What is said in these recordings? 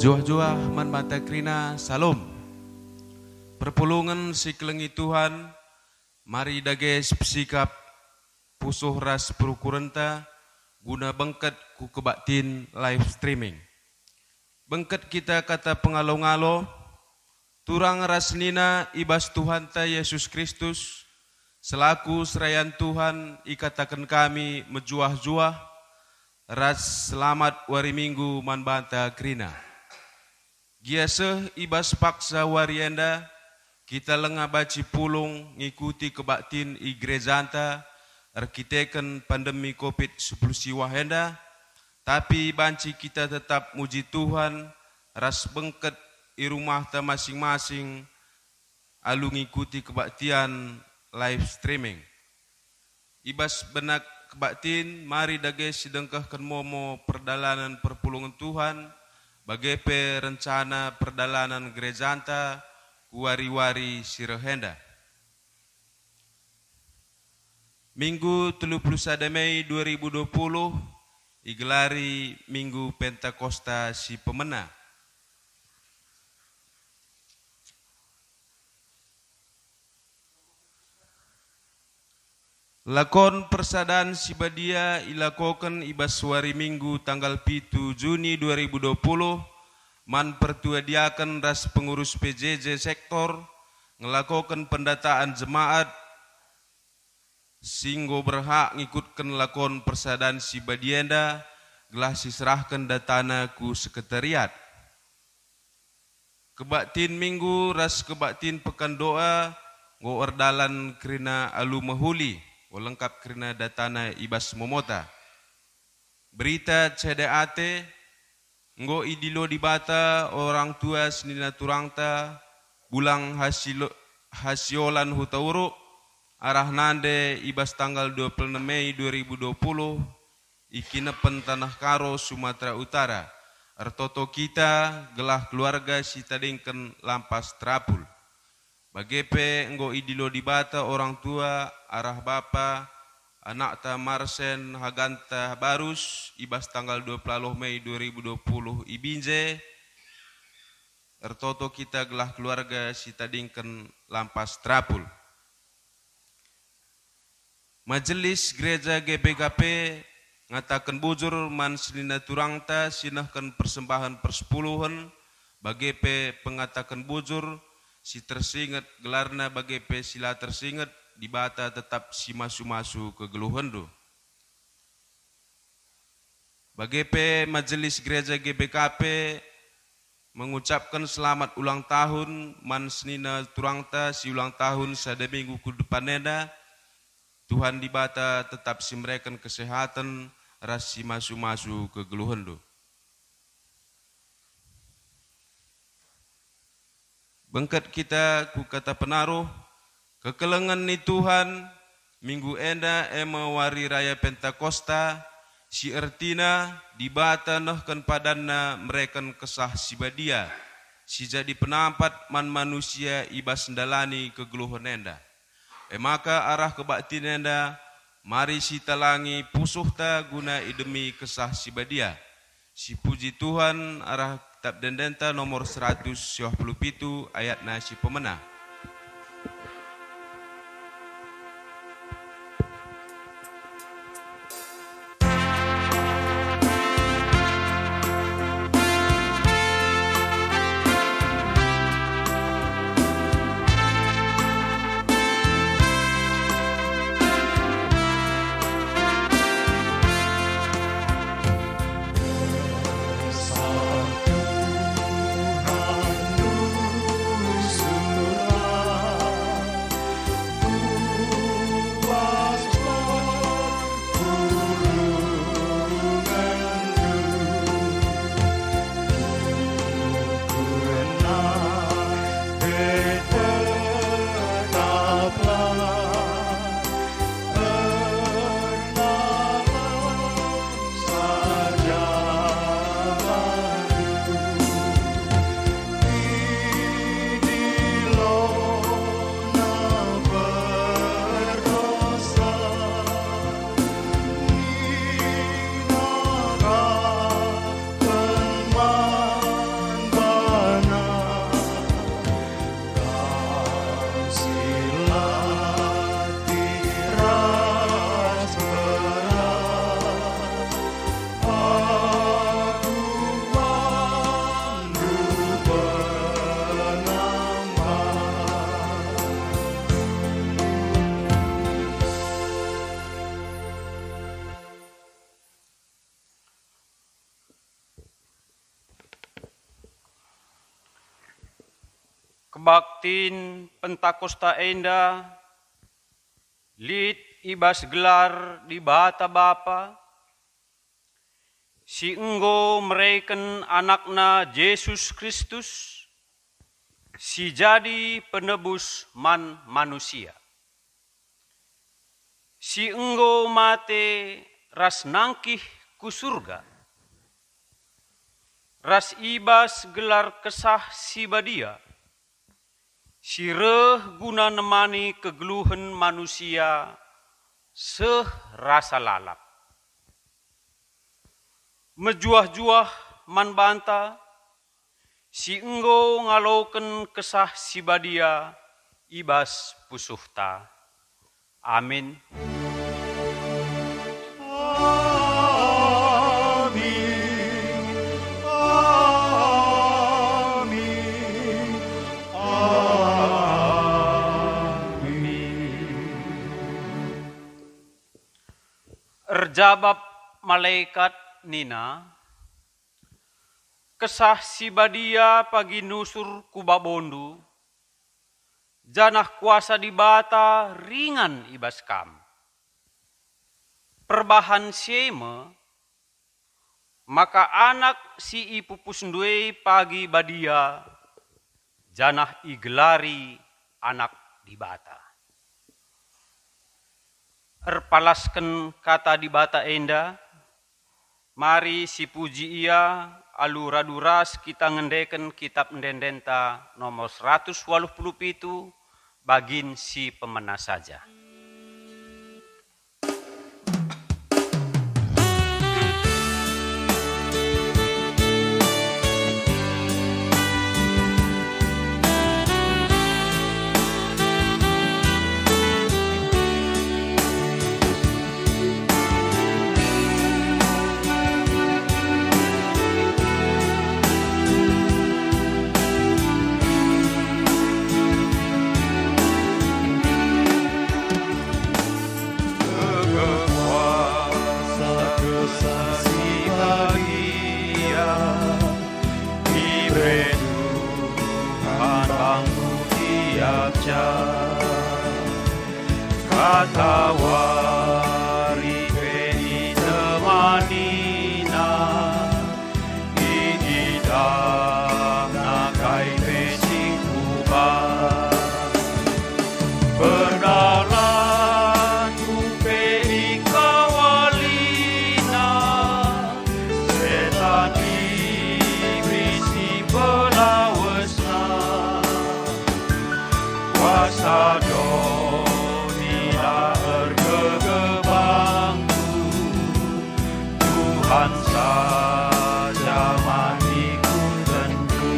Juah-juah man mata krina salom. Perpulungan si kelengi Tuhan, mari dages psikap pusuh ras perukurenta guna bengket ku kebaktin live streaming. Bengket kita kata pengalo-ngalo, turang ras nina ibas Tuhan ta Yesus Kristus, selaku serayan Tuhan ikatakan kami mejuah-juah, ras selamat wari minggu man banta krina. Giaseh ibas paksa warienda, kita lengah baci pulung ngikuti kebaktin igrezanta, arkiteken pandemi COVID-19 siwahenda, tapi banci kita tetap muji Tuhan, ras bengket i rumah ta masing-masing, alu ngikuti kebaktian live streaming. Ibas benak kebaktin, mari dages sidengkahkan momo perdalanan perpulungan Tuhan, bagepe rencana perdalanan gerejanta, kuwari-wari sirahenda. Minggu 31 Mei 2020, igelari Minggu Pentakosta si Pemena. Lakon persadaan sibadia ilakokan ibas wari Minggu tanggal 7 Juni 2020, man pertuadiakan ras pengurus PJJ sektor ngelakokan pendataan jemaat singgo berhak ngikutkan lakon persadaan sibadienda gelah diserahkan datana ku sekretariat. Kebaktin Minggu ras kebaktin pekan doa ngo ordalan krina alu mahuli lengkap kerana datana ibas momota. Berita CDAT nggo idilo dibata orang tua senina turangta bulang hasiolan hutauru arah nande ibas tanggal 26 Mei 2020 ikinepen Tanah Karo Sumatera Utara. Ertoto kita gelah keluarga si tadingken lampas terapul. Bagepe enggo idilo dibata orang tua arah bapa anak ta Marsen Haganta Barus ibas tanggal 20 Mei 2020 ibinje. Ertoto kita gelah keluarga si tadingken lampas terapul. Majelis Gereja GBKP ngatakan bujur man senina turangta sinahkan persembahan persepuluhan bagepe pengatakan bujur si tersinget gelarna bagepe sila tersinget dibata tetap si masu-masu ke geluhendu. Bagepe Majelis Gereja GBKP mengucapkan selamat ulang tahun man senina turangta si ulang tahun sada minggu ke depanenda. Tuhan dibata tetap si mereka kesehatan ras si masu-masu ke geluhendu. Bengkat kita ku kata penaruh, kekelengan ni Tuhan, minggu enda ema wari raya Pentakosta, si ertina dibata nahkan padanna mereken kesah si badia, si jadi penampat man manusia ibas ndalani kegeluhan enda. Maka arah kebaktin enda, mari si talangi pusuh ta guna idemi kesah si badia. Si puji Tuhan arah kitab dendenta nomor 127 ayat nasi pemena. Satu Tuhan, Kebaktin Pentakosta enda, lit ibas gelar di bata bapa, si enggo mereken anakna Yesus Kristus, si jadi penebus manusia. Si enggo mate ras nangkih ku surga, ras ibas gelar kesah si badia, si reh guna nemani kegeluhan manusia seh rasa lalap. Mejuah-juah man banta, si enggo ngaloken kesah si badia ibas pusuhta. Amin. Erjabab malaikat nina, kesah si badia pagi nusur kubabondu, janah kuasa di bata ringan ibas kam. Perbahan sieme, maka anak si ipupus ndue pagi badia, janah igelari anak di bata. Erpalasken kata di bata enda, mari si puji ia aluraduras kita ngendeken kitab ndendenta nomor 187 bagin si pemena saja. Katawari pei temanina, iidah nakai pesing kubah. Berdalan kupei kawalina, setan iblis belawesna, kuasa Tuhan saja matiku tentu.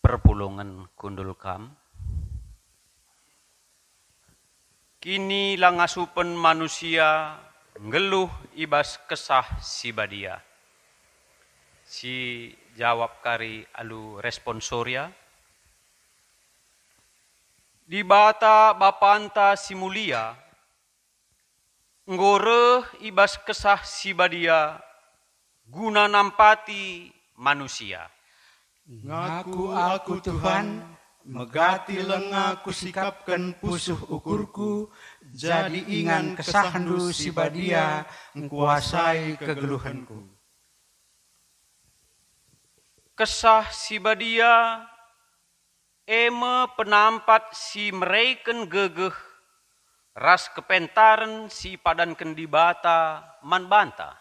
Perpulungan kundul kam, kini langasupen manusia ngeluh ibas kesah si badia. Si jawab kari alu responsoria, di bata bapanta si mulia, nggoreh ibas kesah si badia, guna nampati manusia. Ngaku aku Tuhan, megati lengaku sikapkan pusuh ukurku, jadi ingan kesahandu si badia, ngkuasai kegeluhanku. Kesah si badia, eme penampat si mereken gegeh, ras kepentaren si padanken di bata man banta.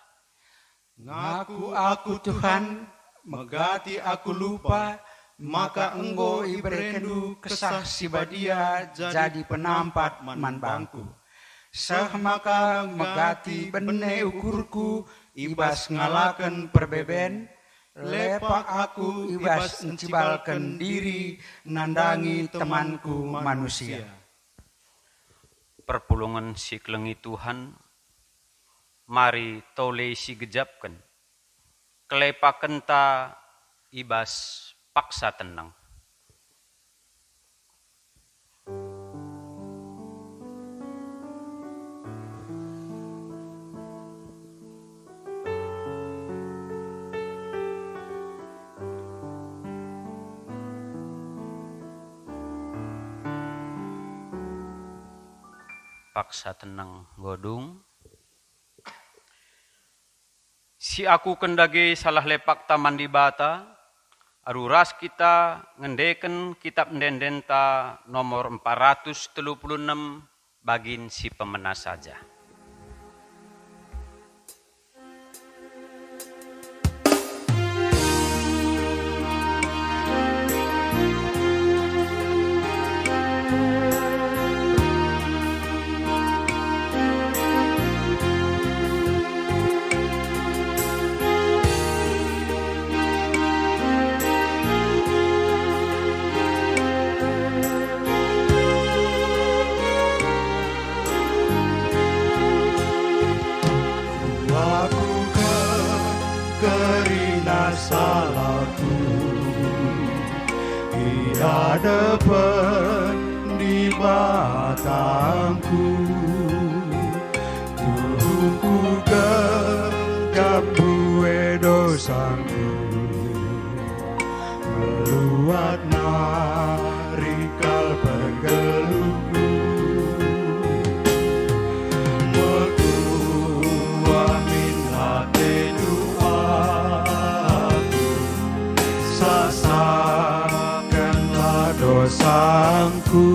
Ngaku aku Tuhan, megati aku lupa, maka enggo iberendu kesah si badia jadi penampat man bangku. Sah maka megati bene ukurku, ibas ngalaken perbeben, lepak aku ibas encibalkan diri, nandangi temanku manusia. Perpulungan si kelengi Tuhan, mari tole si gejapkan, kelepaken ta ibas paksa tenang. paksa tenang godung. Si aku kendage salah lepak taman di bata, aruras kita ngendeken kitab ndendenta nomor 436 bagin si pemena saja. Salahku tiada di batangku, tubuhku genggam bue dosaku, meluat narikal pergeluhku, mekuah min hati sasakanlah dosaku,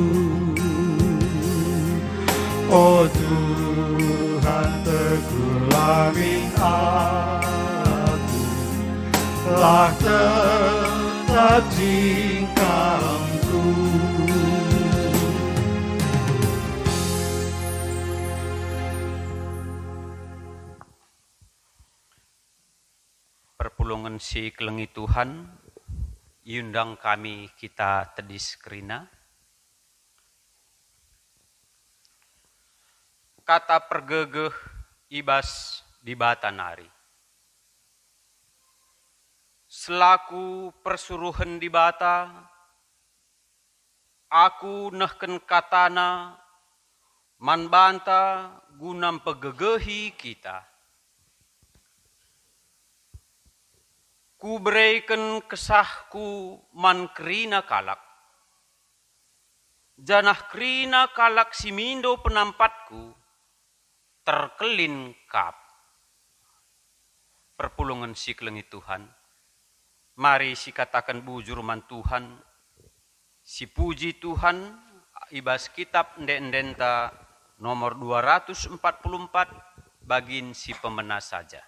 oh Tuhan teguhlah min aku, lah tetap jingkangku. Perpulungan si kelengi Tuhan, iundang kami kita tedis kerina. Kata pergegeh ibas di bata nari. Selaku persuruhan di bata, aku nehken katana manbanta gunam pegegehi kita. Ku berikan kesahku man kerina kalak. Janah kerina kalak simindo penampatku terkelin kap. Perpulungan si kelengi Tuhan. Mari si katakan bujur man Tuhan. Si puji Tuhan ibas kitab ndendenta nomor 244 bagin si pemena saja.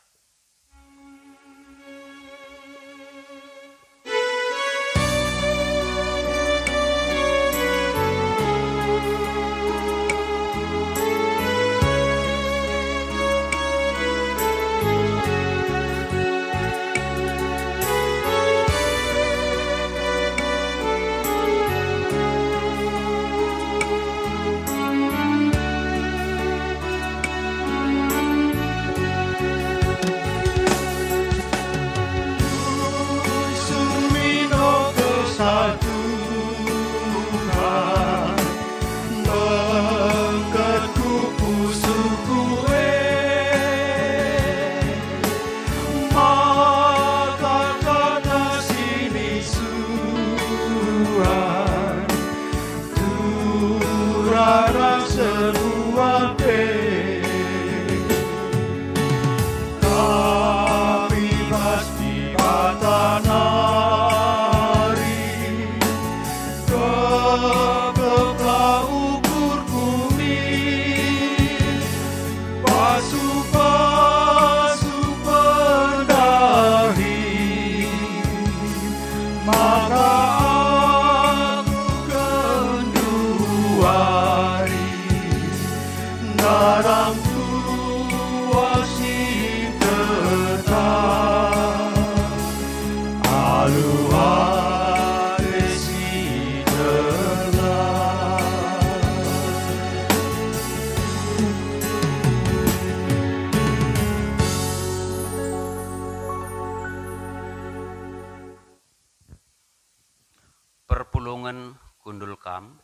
Perpulungan kundul kam.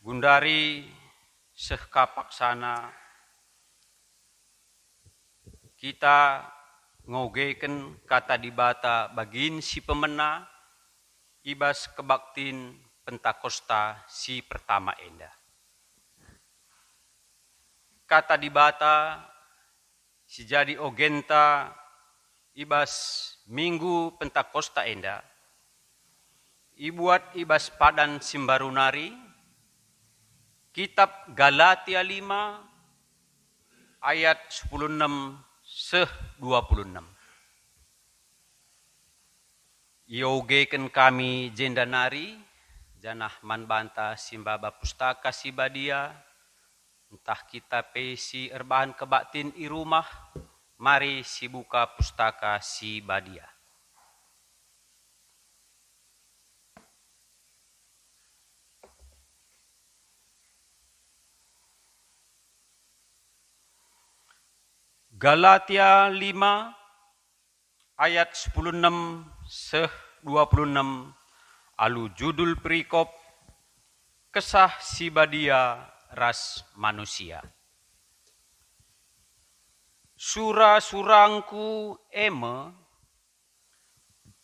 Gundari sehka paksana kita ngogeken kata dibata bagin si pemena ibas kebaktin Pentakosta si pertama enda. Kata dibata si jadi ogenta ibas minggu Pentakosta enda. Ibuat ibas padan simbarunari, kitab Galatia 5 ayat 16-26. Iogeken kami jendanari, janah manbanta simbaba pustaka si badia, entah kita pesi erbahan kebatin i rumah, mari si buka pustaka si badia. Galatia 5 ayat 16-26 alu judul perikop kesah si badia ras manusia. Sura-surangku eme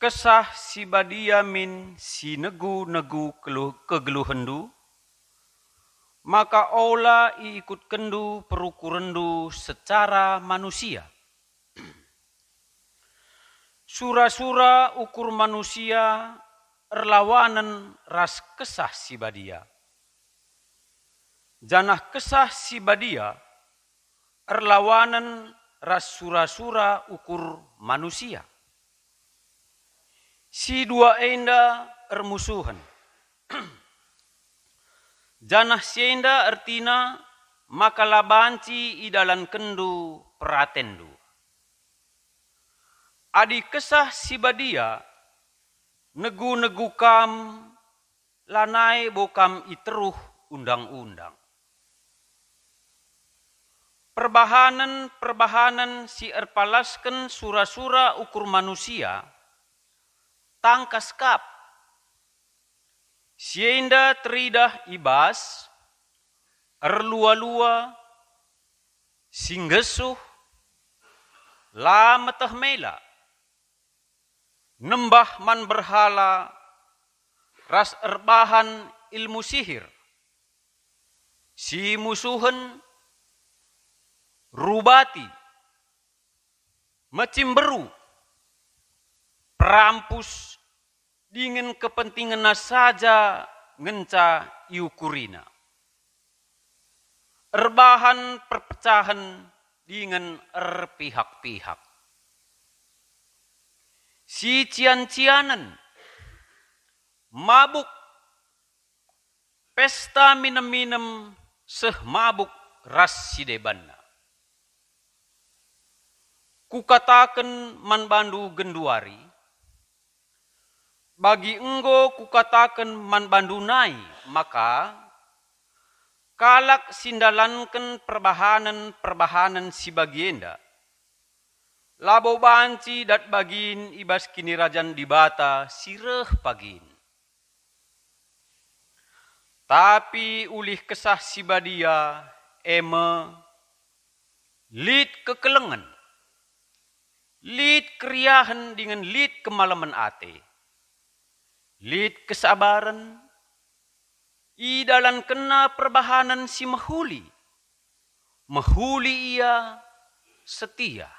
kesah si badia min si negu-negu kegeluhendu, maka ola ikut kendu perukurendu secara manusia. Sura-sura ukur manusia erlawanan ras kesah si badia. Janah kesah si badia erlawanan ras sura-sura ukur manusia. Si dua enda ermusuhan. Janah sienda artina maka labanci idalan kendu peratendu. Adi kesah si badia negu-negu kam lanai bokam iteruh undang-undang. Perbahanan si erpalasken sura-sura ukur manusia tangkas kap. Sienda teridah ibas, erlua-lua, singgesuh, la meteh mela, nembah man berhala, ras erbahan ilmu sihir, si musuhen, rubati, macimberu, perampus, dengan kepentingan saja ngenca iukurina. Erbahan perpecahan dengan erpihak-pihak. Si cian-cianan, mabuk, pesta minem-minem seh mabuk ras sidebanna. Kukatakan man bandu genduari, bagi enggo kukatakan man bandunai, maka kalak sindalanken perbahanan si bagienda. Labo banci dat bagin ibas kini rajan dibata sireh pagin. Tapi ulih kesah si badia eme lid kekelengan, lid keriahan dengan lid kemalaman ate. Lid kesabaran, idalan kena perbahanan si mahuli. Mahuli ia setia.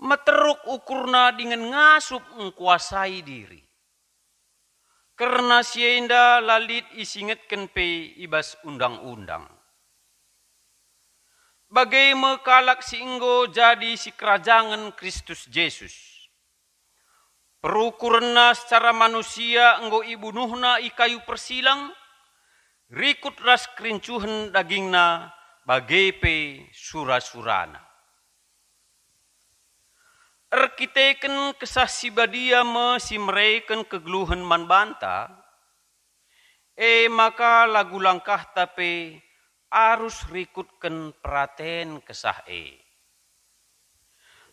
Meteruk ukurna dengan ngasup mengkuasai diri. Karena sienda lalit isingetken pe ibas undang-undang. Bagaimana kalak si enggo jadi si kerajaan Kristus Yesus. Perukurna secara manusia enggo ibunuhna i kayu persilang, rikut ras kerincuhan dagingna bagepe sura-surana. Erkiteken kesah si badia si mereken kegeluhan man banta, maka lagu langkah tape arus rikutken peraten kesah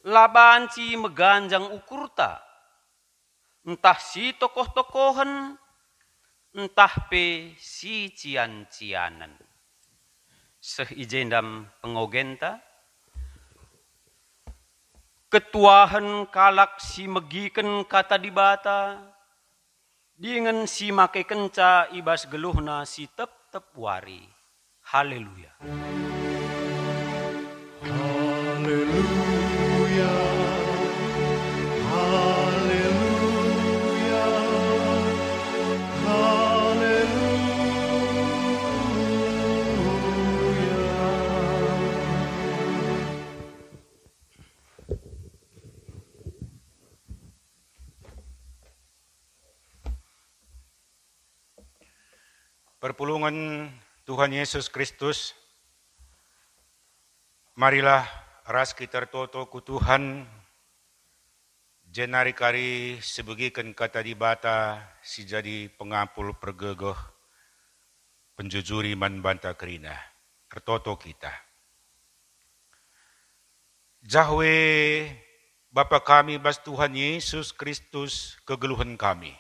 Labanci meganjang ukurta, entah si tokoh-tokohan, entah pe si cian-cianan. Sehijendam pengogenta, ketuahan kalak si megiken kata dibata, Dengan si make kenca ibas geluhna si tep-tep wari. Haleluya. Haleluya. Haleluya. Perpulungan Tuhan Yesus Kristus, marilah ras kita toto ku Tuhan, jenari kari sebagikan kata di bata, si jadi pengapul pergegeh, penjujuri man banta kerina, tertoto kita. Jahwe Bapa kami bas Tuhan Yesus Kristus kegeluhan kami.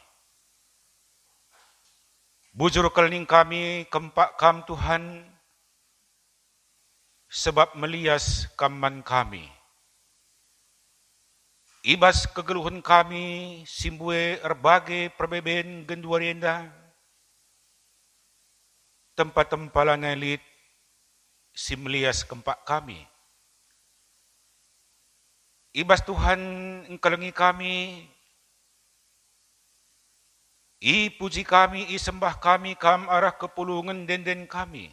Bujur keling kami kempak kam Tuhan, sebab melias kaman kami. Ibas kegeluhan kami, simbue erbagai perbeben genduarienda, tempat-tempalan elit, si melias kempak kami. Ibas Tuhan engkelengi kami, I puji kami, I sembah kami, kam arah kepulungan den kami.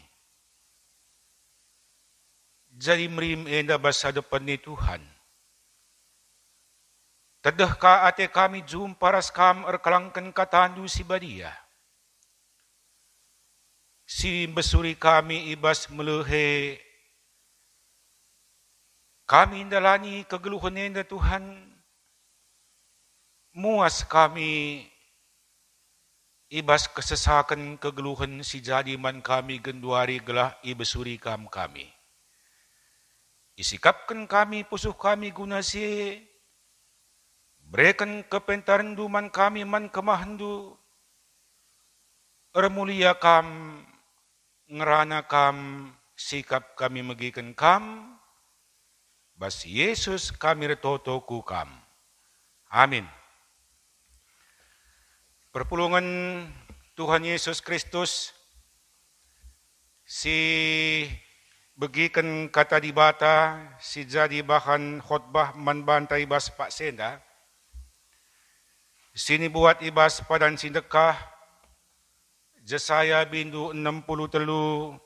Jadi merim enda basa depan ni Tuhan. Tedah ka ate kami jumpa ras kam erkelangkan katandu si badia. Si besuri kami ibas melehe. Kami indalani kegeluhan enda Tuhan. Muas kami ibas kesesakan kegeluhan si jadiman kami genduari gelah ibesuri kami. Isikapkan kami pusuh kami guna si, berikan kepentaran duman kami man kemahandu, ermulia kam, ngerana kam, sikap kami megikan kam, bas Yesus kami retoto ku kam. Amin. Perpulungan Tuhan Yesus Kristus, si begikan kata di bata, si jadi bahan khotbah manbantai bas Pak Senda, sini buat ibas padan sindekah, Jesaya bindu 63,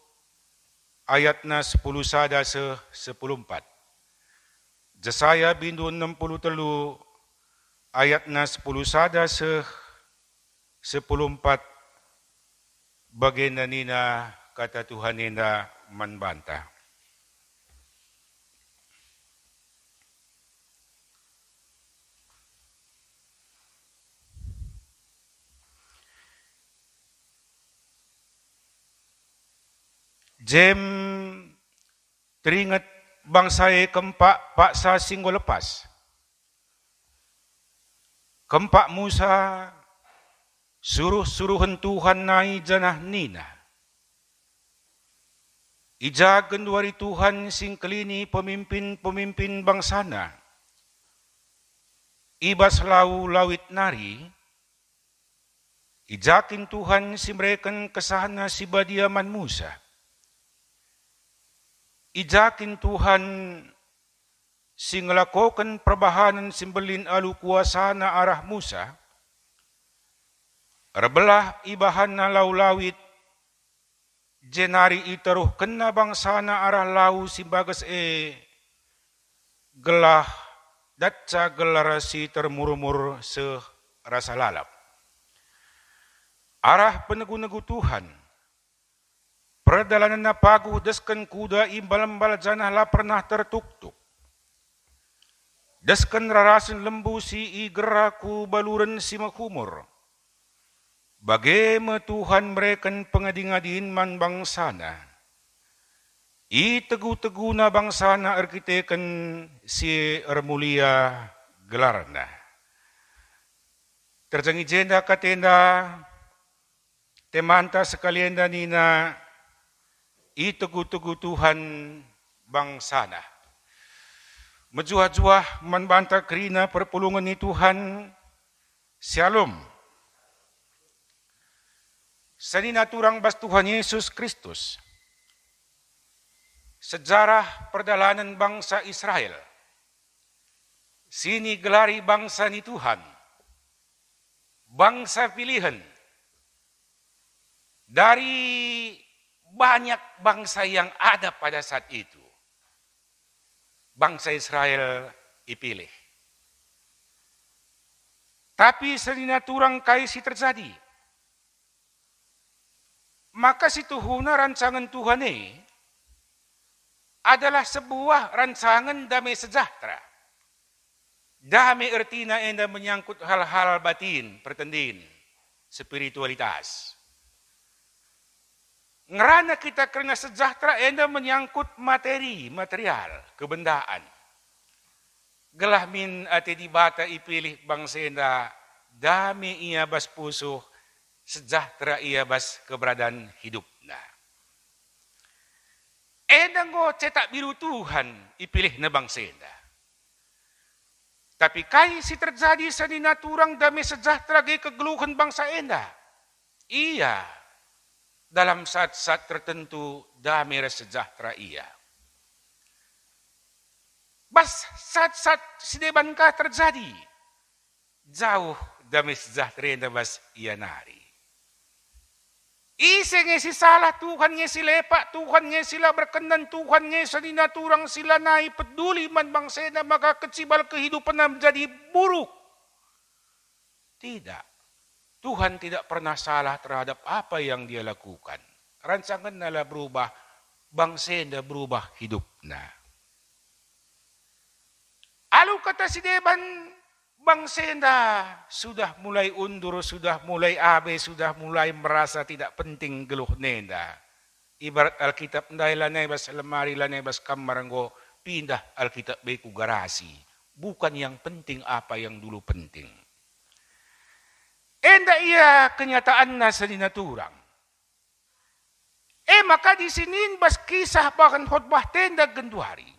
ayatna 10 sada 14. Jesaya bindu 63, ayatna 10 sada 14, bagian nina kata Tuhan nina manbanta. Jem teringat bangsai kempak paksa singgo lepas. Kempak Musa suruh-suruhan Tuhan nai janah nina. Ijagan wari Tuhan sing kelini pemimpin-pemimpin bangsana. Ibas lau lawit nari. Ijakin Tuhan si mereken kesahana si badiaman Musa. Ijakin Tuhan si ngelakokan perbahanan simbelin alu kuasa na arah Musa. Rebelah ibahan na laulawit, jenari itaruh kena bangsa na arah lau simbagas gelah datca gelarasi termurmur serasa lalap. Arah penegu-negu Tuhan, perdalanan na paguh desken kuda imbalam-bal janah la pernah tertuk-tuk. Desken rarasan lembu si igeraku baluran si makumur. Bagaimana Tuhan mereken pengading-adin man bangsana. I tegu-teguna bangsana arkiteken si ermulia gelarna. Terjangi jenda katenda temanta sekalian danina i tegu-tegu Tuhan bangsana. Mejuah-juah manbanta kerina perpulungan ni Tuhan. Shalom. Saninaturang bas Tuhan Yesus Kristus, sejarah perjalanan bangsa Israel, sini gelari bangsa ni Tuhan, bangsa pilihan, dari banyak bangsa yang ada pada saat itu. Bangsa Israel dipilih. Tapi saninaturang kaisi terjadi. Maka situhuna rancangan Tuhan ini adalah sebuah rancangan damai sejahtera. Damai artinya enda menyangkut hal-hal batin, pertendin, spiritualitas. Ngerana kita karena sejahtera enda menyangkut materi, material, kebendaan. Gelah min ati di bata ipilih bangsa enda damai ia bas pusuh, sejahtera ia bas keberadaan hidupna. Enda ngo cetak biru Tuhan ipilih na bangsa enda. Tapi kai si terjadi saninaturang damai sejahtera ge kegeluhan bangsa enda. Iya, dalam saat-saat tertentu damai sejahtera iya. Bas saat-saat sidebankah terjadi, jauh damai sejahtera enda bas iya nari. Ise ngesi salah Tuhan ngesi lepak, Tuhan ngesi sila berkenan, Tuhan ngesi saninaturang sila naik peduli man bangsa enda maka kecibal kehidupan menjadi buruk. Tidak. Tuhan tidak pernah salah terhadap apa yang dia lakukan. Rancangan nala berubah, bangsa enda berubah hidupna. Alu kata si Deban, bangsa enda sudah mulai undur, sudah mulai abe, sudah mulai merasa tidak penting geluh nenda. Ibarat Alkitab ndai lanai bas lemari lanai bas kamar nggo pindah Alkitab beku garasi. Bukan yang penting apa yang dulu penting. Enda ia kenyataan na saninaturang. Maka di sini bas kisah bahkan khotbah tenda genduari.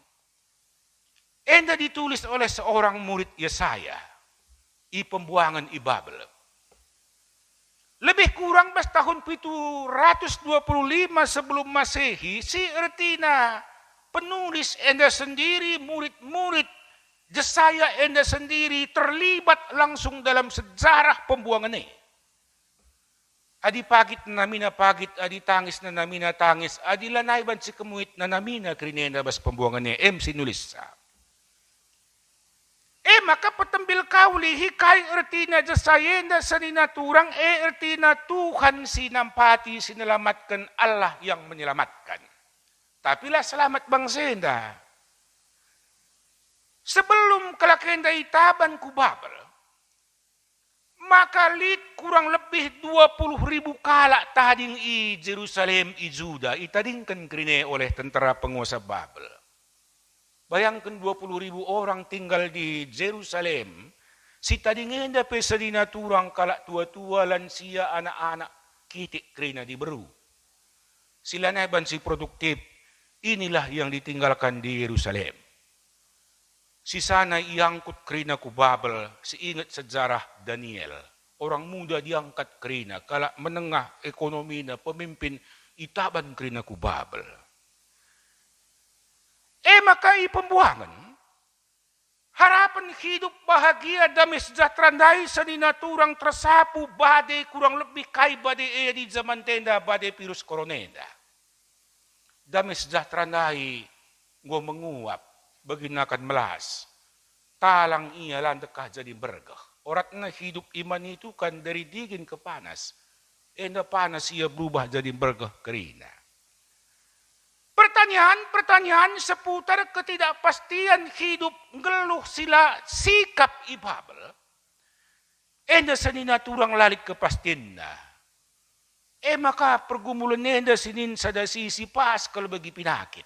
Enda ditulis oleh seorang murid Yesaya. I pembuangan i Babel. Lebih kurang bas tahun 725 sebelum Masehi, si ertina penulis enda sendiri, murid-murid Yesaya enda sendiri terlibat langsung dalam sejarah pembuangan ini. Adi pagit na namina pagit, adi tangis na namina tangis, adi lanay ban si kemuit na namina krinenda bas pembuangan ini. Sinulis sa. Maka petembil kauli hikai ertina jasayenda saninaturang ertina Tuhan sinampati sinelamatkan Allah yang menyelamatkan. Tapilah selamat bangsenda. Sebelum kelakenda itaban ku Babel, maka lid kurang lebih 20.000 kalak tading i Jerusalem i Juda itadingkan krine oleh tentara penguasa Babel. Bayangkan 20.000 orang tinggal di Jerusalem. Si tadingenda pe saninaturang kalak tua-tua lansia anak-anak kitik krina di beru. Sila neban si produktif. Inilah yang ditinggalkan di Yerusalem. Si sana iangkut krina ku Babel. Si ingat sejarah Daniel. Orang muda diangkat krina. Kalak menengah ekonomi na pemimpin itaban krina ku Babel. Maka pembuangan. Harapan hidup bahagia damai sejahtera dai saninaturang tersapu badai kurang lebih kai badai di zaman tenda badai virus coronenda. Damai sejahtera dai gua menguap beginakan melas. Talang ia landekah jadi bergah. Oratna hidup iman itu kan dari dingin ke panas. Enda panas ia berubah jadi bergah kerina. Pertanyaan seputar ketidakpastian hidup geluh sila sikap i Babel. Enda saninaturang lalik kepastianna. Maka pergumulan enda sinin sada sisi pas kalau bagi pinakit.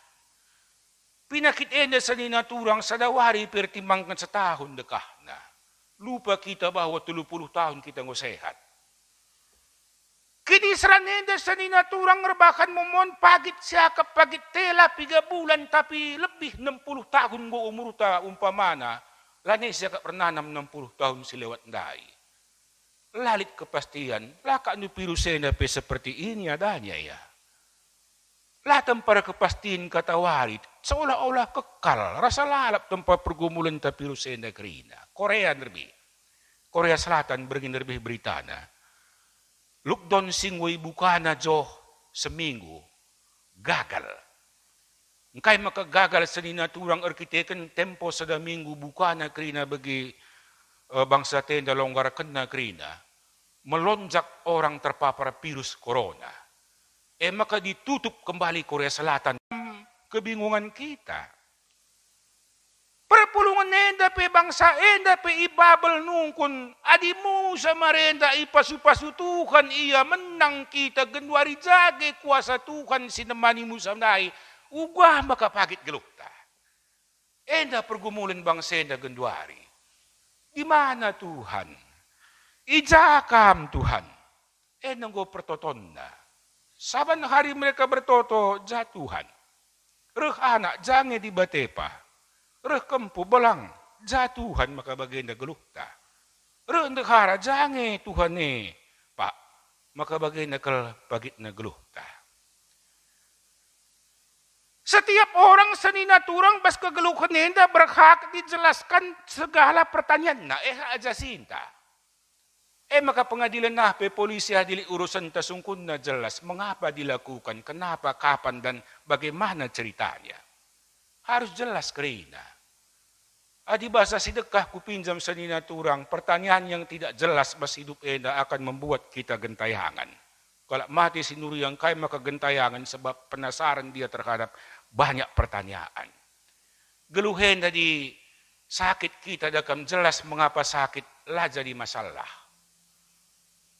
Pinakit enda saninaturang sadawari pertimbangkan setahun dekahna. Lupa kita bahwa 30 tahun kita sehat. Kini seranenda saninaturang rebakan momon pagit siakap pagit tela 3 bulan tapi lebih 60 tahun go umur ta umpamana lani siakap renanam 60 tahun silewat ndai. lalit kepastian, laka nu pirusena pe seperti ini adanya ya. Latam para kepastian kata warit, seolah-olah kekal, rasa lalap tempat pergumulan ta pirusena kerina. Korea nerbi, Korea Selatan bergin nerbi beritana. Lockdown singway bukana jo seminggu, gagal. Engkay makagagal sa ninaturang arkiteken tempo sa minggu bukana kerina bagi bangsa tenda longgar kena kerina, melonjak orang terpapar virus corona. Maka ditutup kembali Korea Selatan. Kebingungan kita. Perpulungan enda pe bangsa enda pe ibabel nungkun adimu sama renda ipasupasu Tuhan iya menang kita genwari jage kuasa Tuhan sinemani musamnai ugah maka pagit gelukta. Enda pergumulan bangsa enda genwari. Di mana Tuhan? Ijakam Tuhan. Enda go pertotonna. Saban hari mereka bertoto jatuhan. Reh anak jange di batepa. Reh kempu belang jatuhan maka baginda gelukta. Reh ndekara jange Tuhan Pak. Maka baginda kel bagitna gelukta. Setiap orang seninaturang bas kegeluhan enda berhak dijelaskan segala pertanyaan aja sinta. Maka pengadilan pe polisi adili urusan tasungkun na jelas mengapa dilakukan, kenapa, kapan, dan bagaimana ceritanya. Harus jelas kerina. Adi bahasa sedekah kupinjam seninaturang, pertanyaan yang tidak jelas mas hidup enda akan membuat kita gentayangan. Kalau mati sinuri yang kaya maka gentayangan sebab penasaran dia terhadap banyak pertanyaan. Geluhen tadi sakit kita dakam jelas mengapa sakit lah jadi masalah.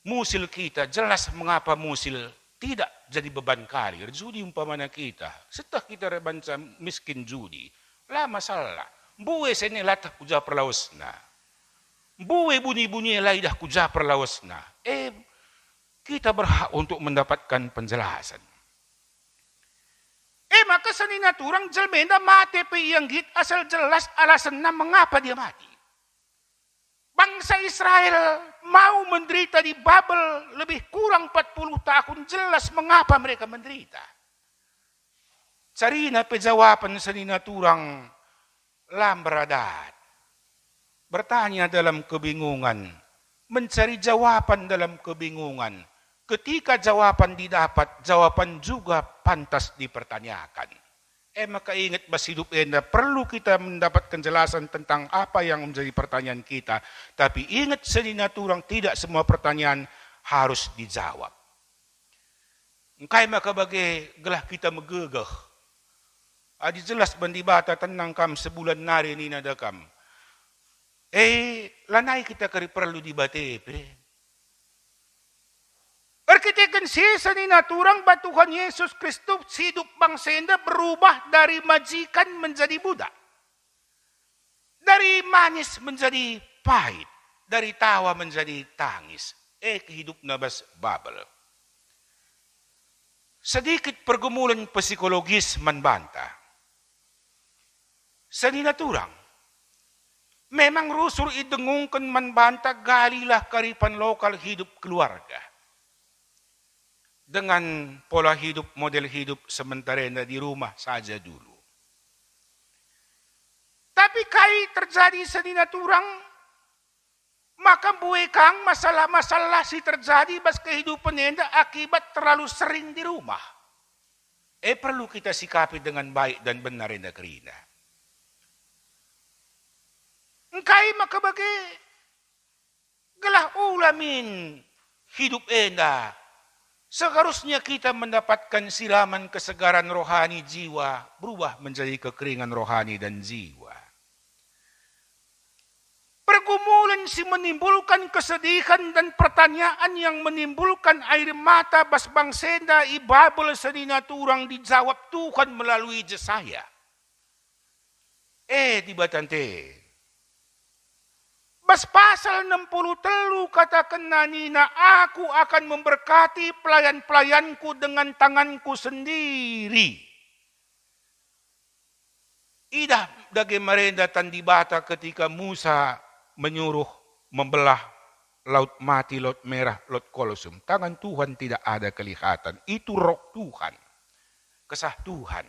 Musil kita jelas mengapa musil tidak jadi beban karir. Judi umpamana kita. Setelah kita rebanca miskin judi. Lah masalah. Buwe sene latah kuja perlausna. Buwe bunyi-bunyi laidah kuja perlausna. Kita berhak untuk mendapatkan penjelasan. Maka seninaturang jelmenda mati pe yang git asal jelas alasannya mengapa dia mati. Bangsa Israel mau menderita di Babel lebih kurang 40 tahun jelas mengapa mereka menderita. Carina pejawaban seninaturang lamberadat. Bertanya dalam kebingungan, mencari jawaban dalam kebingungan. Ketika jawaban didapat, jawaban juga pantas dipertanyakan. Maka ingat bas hidup enda perlu kita mendapatkan jelasan tentang apa yang menjadi pertanyaan kita. Tapi ingat seninaturang tidak semua pertanyaan harus dijawab. Engkai maka bagi gelah kita megegeh. Adi jelas bandibata tenang kam sebulan nari ni nadakam. Lanai kita kari perlu dibatepe. Arkiteken sisa ni naturang batuhan Yesus Kristus hidup bangsa enda berubah dari majikan menjadi budak. Dari manis menjadi pahit. Dari tawa menjadi tangis. Kehidup nabas Babel. Sedikit pergumulan psikologis membantah. Seninaturang. Memang rusul idengungkan membantah galilah karipan lokal hidup keluarga. Dengan pola hidup, model hidup sementara di rumah saja dulu. Tapi kai terjadi seninaturang, maka buekang masalah-masalah si terjadi bas kehidupan enda akibat terlalu sering di rumah. Perlu kita sikapi dengan baik dan benar enda kerina. Engkai maka bagi gelah ulamin hidup enda. Seharusnya kita mendapatkan siraman kesegaran rohani jiwa, berubah menjadi kekeringan rohani dan jiwa. Pergumulan si menimbulkan kesedihan dan pertanyaan yang menimbulkan air mata bas bangsenda ibabel seninaturang dijawab Tuhan melalui Jesaya. Di batante. Bas pasal 63 katakan nanina, aku akan memberkati pelayan-pelayanku dengan tanganku sendiri. Idah dage marenda tandibata ketika Musa menyuruh membelah laut mati, laut merah, laut kolosum. Tangan Tuhan tidak ada kelihatan. Itu roh Tuhan. Kesah Tuhan.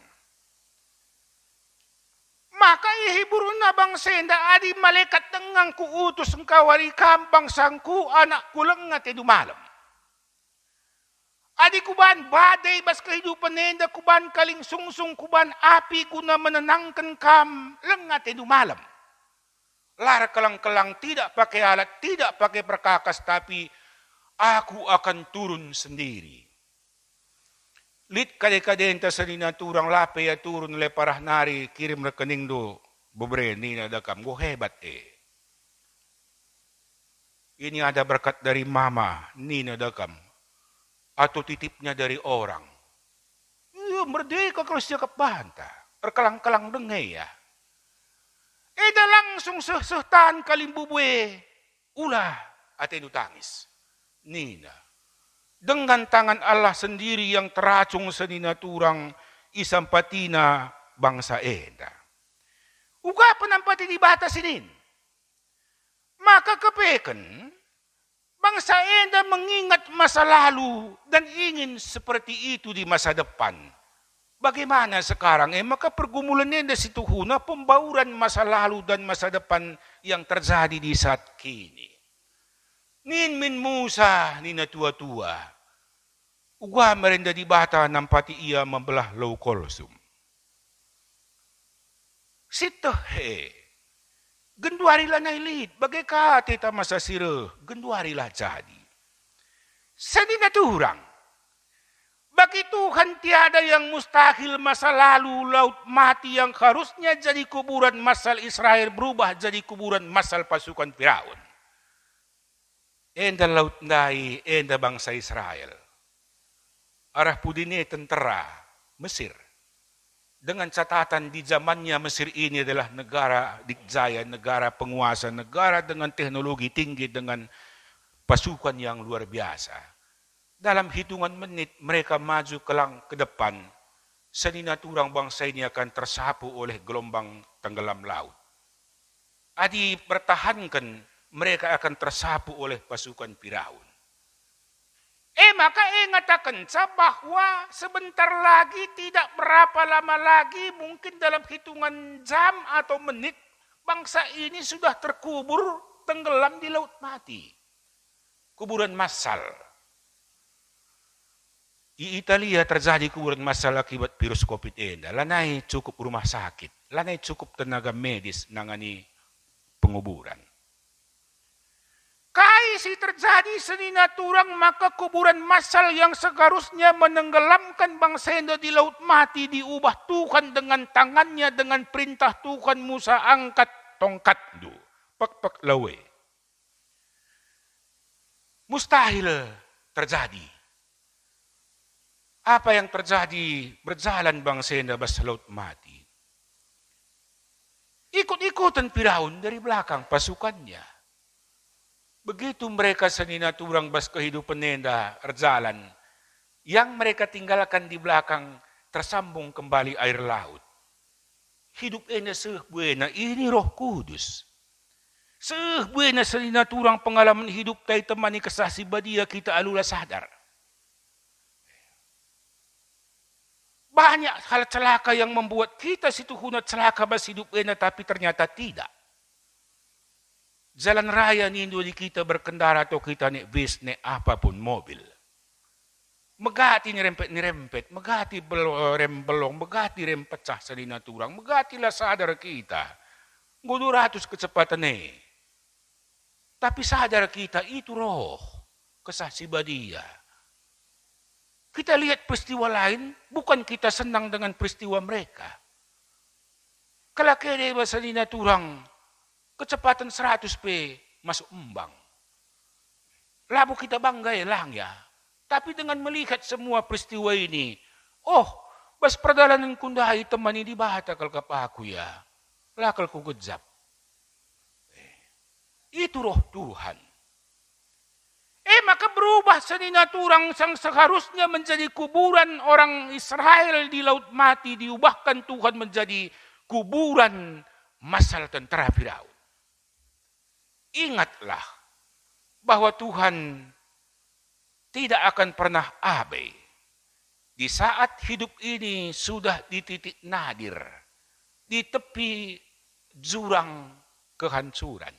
Maka ihibur na bangsa enda adi malaikat tengang kuutus engkau ari kambang sangku anak kulang nga malam. Adi kuban badai bas kehidupan enda kuban kaling sungsung kuban api guna menenangkan kam lengat malam. Lar kelang-kelang tidak pakai alat, tidak pakai perkakas, tapi aku akan turun sendiri. Lit kade-kadenta sa ninaturang lape ya turun le parah nari kirim rekening do bobre ni nadakam go hebat Ini ada berkat dari mama ni nadakam atau titipnya dari orang. Merdeka kalau siya kapahanta. Erkelang-kelang dengay ya. Eda langsung sehtan kalimbubuwe ulah atenu tangis. Nina. Dengan tangan Allah sendiri yang teracung seninaturang isampatina bangsa eda. Uga penampati di batas ini. Maka kepeken bangsa eda mengingat masa lalu dan ingin seperti itu di masa depan. Bagaimana sekarang? Maka pergumulan eda situhuna pembauran masa lalu dan masa depan yang terjadi di saat kini. Nin min Musa nina tua-tua. Uga merenda di bata nampati ia membelah lau kolosum. Sito genduarilah nailit bagai kata masa sire genduarilah jadi. Senina turang. Bagi Tuhan tiada yang mustahil masa lalu laut mati yang harusnya jadi kuburan masal Israel berubah jadi kuburan masal pasukan Firaun. Enda laut nai, enda bangsa Israel. Arah pudine tentera Mesir. Dengan catatan di zamannya Mesir ini adalah negara dikjaya, negara penguasa, negara dengan teknologi tinggi, dengan pasukan yang luar biasa. Dalam hitungan menit mereka maju ke depan. Seninaturang bangsa ini akan tersapu oleh gelombang tenggelam laut. Adi pertahankan mereka akan tersapu oleh pasukan Firaun. Maka ngatakan bahwa sebentar lagi tidak berapa lama lagi mungkin dalam hitungan jam atau menit bangsa ini sudah terkubur tenggelam di laut mati. Kuburan massal. Di Italia terjadi kuburan massal akibat virus COVID-19. Lanai cukup rumah sakit. Lanai cukup tenaga medis nangani penguburan. Kaisi terjadi seninaturang maka kuburan massal yang seharusnya menenggelamkan bangsa Enda di laut mati diubah Tuhan dengan tangannya dengan perintah Tuhan Musa angkat tongkat du. Pak lawe. Mustahil terjadi. Apa yang terjadi? Berjalan bangsa Enda bas laut mati. Ikut-ikutan Firaun dari belakang pasukannya. Begitu mereka seninaturang bas kehidupan Enda berjalan. Yang mereka tinggalkan di belakang tersambung kembali air laut. Hidup Enda sehbuena ini Roh Kudus. Sehbuena seninaturang pengalaman hidup tay temani kesasi badia kita alula sadar. Banyak hal celaka yang membuat kita situ hunat celaka bas hidup Enda tapi ternyata tidak. Jalan raya ni Indo di kita berkendara atau kita naik bis, naik apapun mobil. Megati nirempet, megati rem belong, megati rem pecah seninaturang, megatilah sadar kita. 200 kecepatan Tapi sadar kita itu roh, kesasi badia. Kita lihat peristiwa lain, bukan kita senang dengan peristiwa mereka. Kalau kaya bahasa ninaturang, kecepatan 100 masuk embang. Labu kita bangga lang ya. Tapi dengan melihat semua peristiwa ini, bas perjalanan kundahi temani di bahata kal kapaku ya. Lakal ku gejap. Itu roh Tuhan. Maka berubah seninaturang yang seharusnya menjadi kuburan orang Israel di laut mati, diubahkan Tuhan menjadi kuburan massal tentara Firaun. Ingatlah bahwa Tuhan tidak akan pernah abai. Di saat hidup ini sudah di titik nadir, di tepi jurang kehancuran.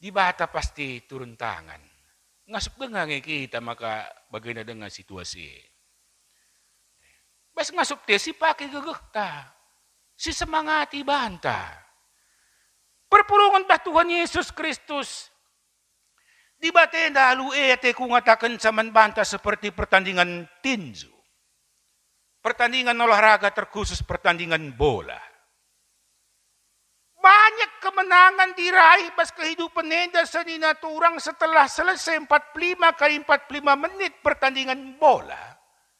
Di bata pasti turun tangan. Ngasup dengan kita maka bagaimana dengan situasi. Bas ngasup te si pakai gegeh ta. Si semangati banta. Perpulungan bah Tuhan Yesus Kristus. Di batenda lu ete ku ngatakan saman banta seperti pertandingan tinju. Pertandingan olahraga terkhusus pertandingan bola. Banyak kemenangan diraih pas kehidupan nenda saninaturang setelah selesai 45 kali 45 menit pertandingan bola.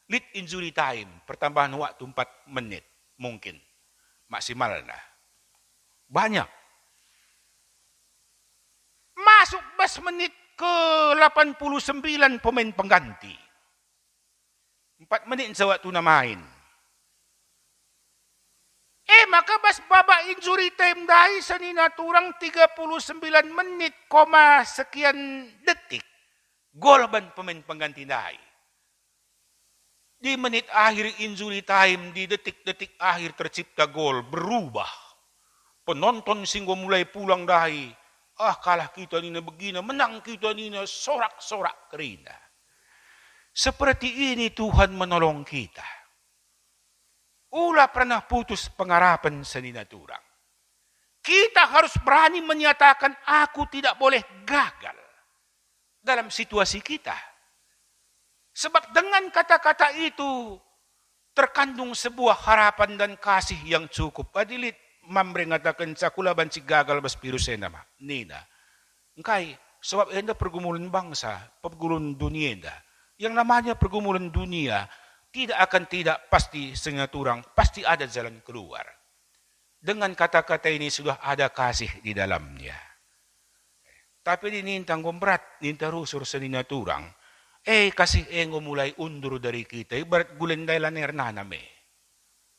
Lead injury time, pertambahan waktu 4 menit mungkin. Maksimalnya. Banyak. Masuk bas menit ke 89 pemain pengganti. 4 menit sa waktu na main. Maka bas babak injury time dahil sa ninaturang 39 menit, sekian detik. Gol ban pemain pengganti dahil. Di menit akhir injury time, di detik-detik akhir tercipta gol, berubah. Penonton singgo mulai pulang dahil. Kalah kita nina begina, menang kita nina sorak-sorak kerina. Seperti ini Tuhan menolong kita. Ulah pernah putus pengharapan sa ninaturang. Kita harus berani menyatakan aku tidak boleh gagal dalam situasi kita. Sebab dengan kata-kata itu terkandung sebuah harapan dan kasih yang cukup. Adilit mamre ngatakan sa kulaban si gagal bas pirusena ma. Nina. Engkay, sebab enda pergumulan bangsa, pergumulan dunia enda. Yang namanya pergumulan dunia tidak akan tidak pasti sengaturang, pasti ada jalan keluar. Dengan kata-kata ini sudah ada kasih di dalamnya. Tapi dinintang gombrat, ninta rusur sa ninaturang, kasih engo mulai undur dari kita, ibarat gulenday laner naname.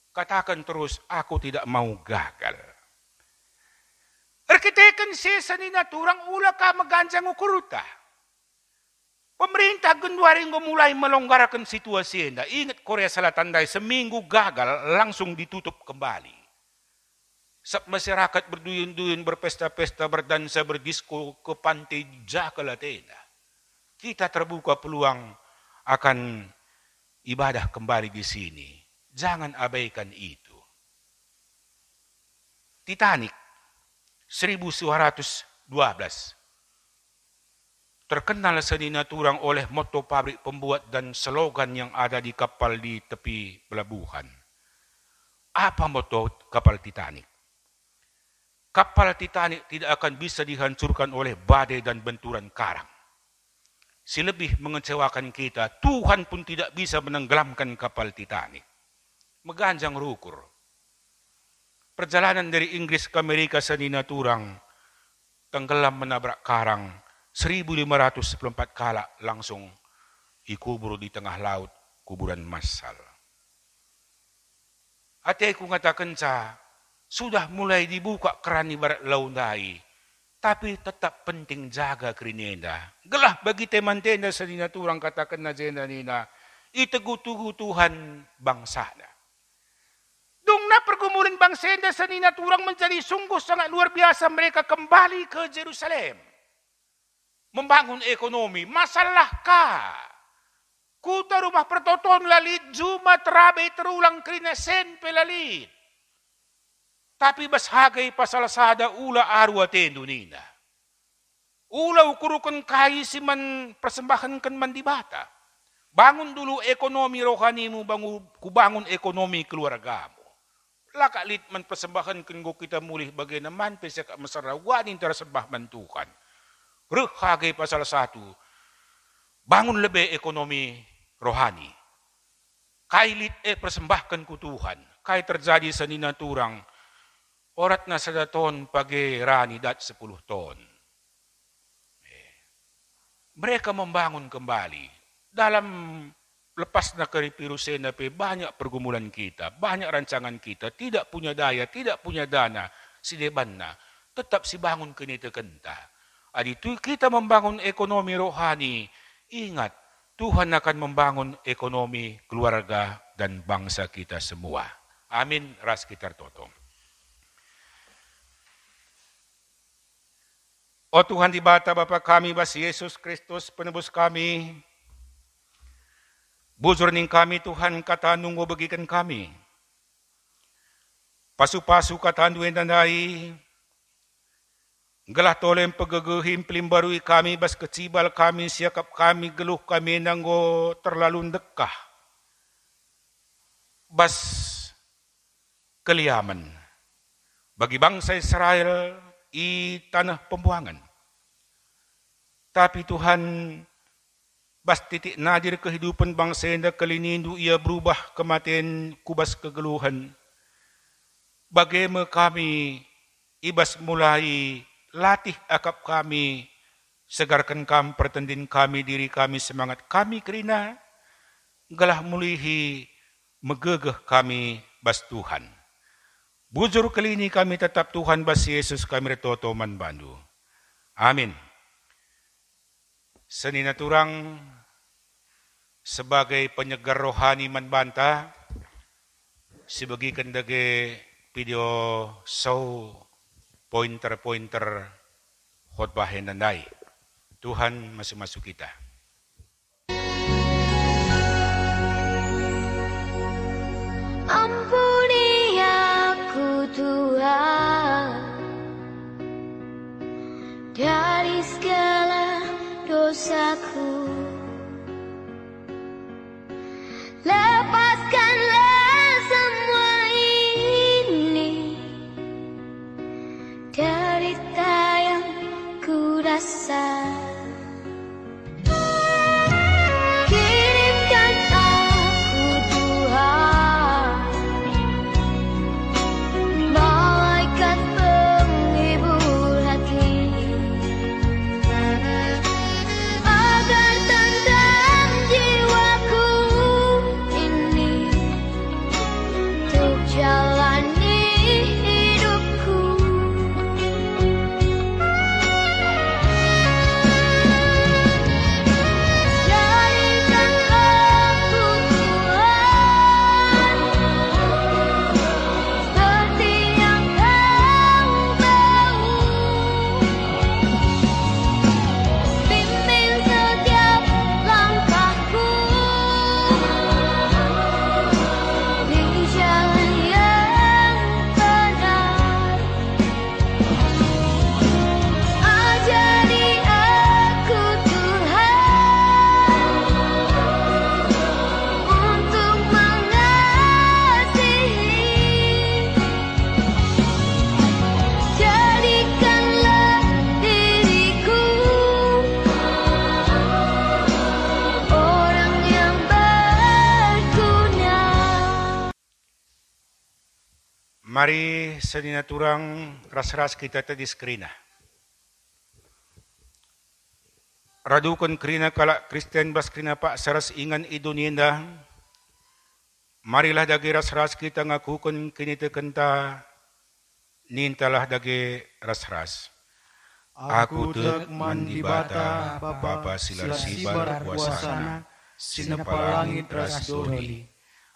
Katakan terus, aku tidak mau gagal. Arkitekan siya sa ninaturang, ula ka maganjang ukuruta. Pemerintah Genduaring mulai melonggarkan situasi enda. Ingat Korea Selatan dahil seminggu gagal langsung ditutup kembali. Masyarakat berduyun-duyun, berpesta-pesta, berdansa, berdisko ke pantai Jakarta. Kita terbuka peluang akan ibadah kembali di sini. Jangan abaikan itu. Titanic 1912. Terkenal sa ninaturang oleh moto pabrik pembuat dan slogan yang ada di kapal di tepi pelabuhan. Apa moto kapal Titanic? Kapal Titanic tidak akan bisa dihancurkan oleh badai dan benturan karang. Selebih mengecewakan kita, Tuhan pun tidak bisa menenggelamkan kapal Titanic. Meganjang rukur. Perjalanan dari Inggris ke Amerika sa ninaturang, tenggelam menabrak karang, 1594 kala langsung ikubur di tengah laut, kuburan massal. Ate ko ngatakan sa, sudah mulai dibuka keran ibarat laundai, tapi tetap penting jaga kerinenda. Gelah bagi teman tenda sa ninaturang katakan na jenda nina, itegutugu Tuhan bangsa na. Dung na pergumulan bangsa sa ninaturang menjadi sungguh sangat luar biasa, mereka kembali ke Jerusalem. Membangun ekonomi, masalah ka. Kuta rumah pertoton lalit, juma terabai terulang krinesen pelalit. Tapi bashagay pasal sada ula arwa tendo nina. Ula ukurukan kayi si man persembahan kan man di bata. Bangun dulu ekonomi rohani mo, kubangun ekonomi keluargamu. Lakalit man persembahan kan kita mulih bagay naman, pesa ka masarawanin tersembah mantukan. Rehagay pasal 1, bangun lebih ekonomi rohani. Kailit persembahkan ku Tuhan. Kay terjadi sa ninaturang, orat na sa daton pagi rani dat 10 ton. Mereka membangun kembali. Dalam lepas na karipirusen na banyak pergumulan kita, banyak rancangan kita, tidak punya daya, tidak punya dana, si deban na, tetap si bangun kenita kenta. Aditu kita membangun ekonomi rohani. Ingat, Tuhan akan membangun ekonomi keluarga dan bangsa kita semua. Amin. Ras kita toto. O Tuhan di bata Bapa kami, Bas Yesus Kristus, penebus kami. Bujur ning kami Tuhan, kata nunggu bagikan kami. Pasu-pasu kata duwen dandai. Gelah tolem pegegehim pelimbarui kami, bas kecibal kami, siakap kami, geluh kami nanggo terlalu dekah. Bas keliaman. Bagi bangsa Israel, i tanah pembuangan. Tapi Tuhan, bas titik nadir kehidupan bangsa yang kalinindu ia berubah kematian kubas kegeluhan. Bagaimana kami ibas mulai latih akap kami, segarkan kami, pertandin kami, diri kami, semangat kami kerina galah mulihi megegeh kami bas Tuhan. Bujur kali ini kami tetap Tuhan bas Yesus kami retoto manbandu. Amin. Senina turang sebagai penyegar rohani manbanta, sebagikan dage video show pointer-pointer khotbah yang nandai. Tuhan masuk-masuk kita. Ampuni aku Tuhan dari segala dosaku. Lepaskanlah semua ini, derita yang ku rasa. Kirimkan aku Tuhan, malaikat penghibur hati, agar tentram jiwaku ini untuk jalani hidupku. Jadikan aku Tuhan seperti yang Kau tahu. Bimbing setiap langkahku di jalan yang benar. Ajari aku Tuhan untuk mengasihi. Jadikanlah diriku orang yang berguna. Mari senina turang ras-ras kita tadi skrina. Radukan krina kalak Kristen bas krina pak saras ingan idunienda. Marilah dagi ras-ras kita ngakukan kini tekenta nintalah dagi ras-ras. Aku tek mandi bata Bapa silar sibar kuasana, sinapa langit ras doli.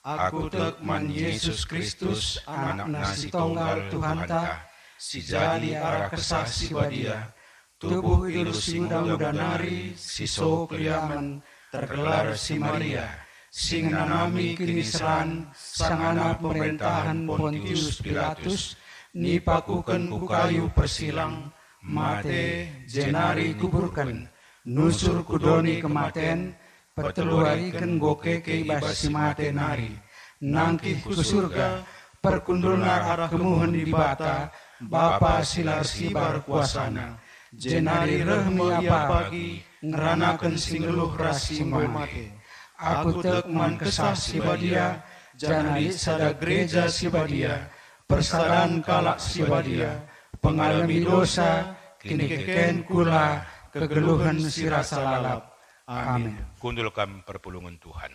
Aku tek man Yesus Kristus, anak nasi tunggal Tuhan ta, si jadi arah kesah si badia, tubuh ilus si muda nari, si so keliaman, tergelar si Maria, sing nanami kini seran, sang anak pemerintahan Pontius Pilatus, nipakukan bukayu persilang, mate jenari kuburkan, nusur kudoni kematen, peteluarikan goke ibas si mate nari, nangkih ku surga, perkundulna arah kemuhan di bata, Bapa silar sibar kuasana, jenari rehmi apa pagi, ngeranakan singgeluh rasi mate. Aku tekman kesah si badia, janari sada gereja si badia, persadan kalak si badia, pengalami dosa, kini keken kula, kegeluhan si rasa lalap. Amin. Kundulkan perpulungan Tuhan.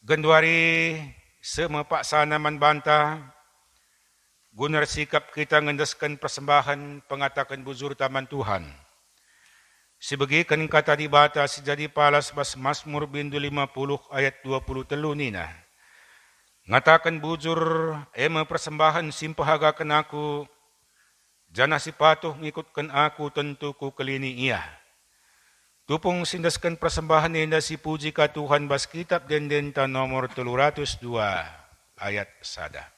Genduari semepak sana manbanta, Gunar sikap kita ngendeskan persembahan pengatakan bujur taman Tuhan. Sebagikan kata di bata sejadi palas bas Mazmur bindu 50 ayat 23 nina. Ngatakan bujur ema persembahan simpahagakan aku. Jana si patuh ngikutkan aku tentu ku kelini ia. Tupung sindaskan persembahan nenda si puji ka Tuhan bas kitab dendenta nomor 302 ayat 1.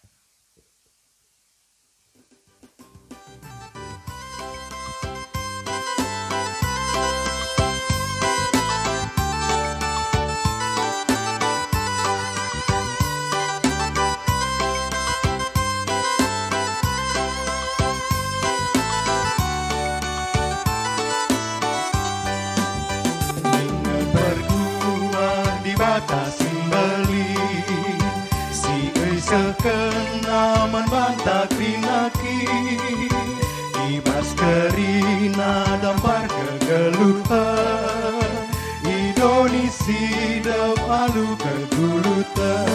Sekenaman bantah krinaki ibas kerina dampar kegeluhan Indonesia dam alu kegulutan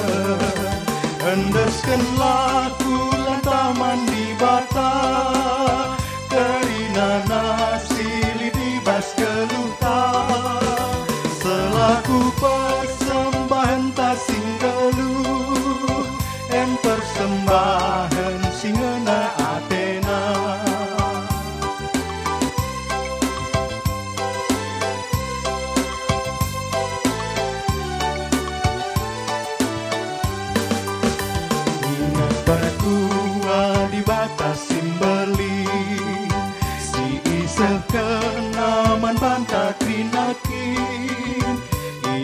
endeskan laku lantaman di bata kerina nasili ibas kelutan selaku persembahan tasing geluh en persembahan singena Athena ingat pertua di batas simbeli si isah kenaman bantah krinakin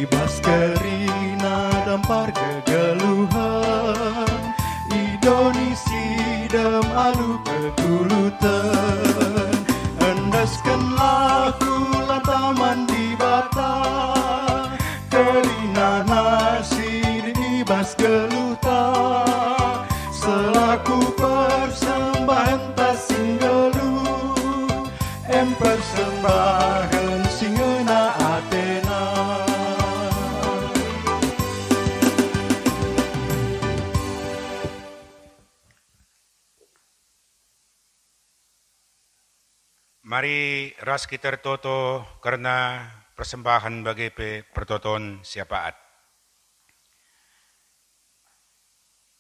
ibas kerina dampar kegeluhan Indonesia dam alu kegulutan endaskan laku lantaman di bata kerina nasi ibas geluta selaku persembahan tasing geluh em persembahan singena Athena. Mari ras kita toto karena persembahan bagi pertoton siapaat.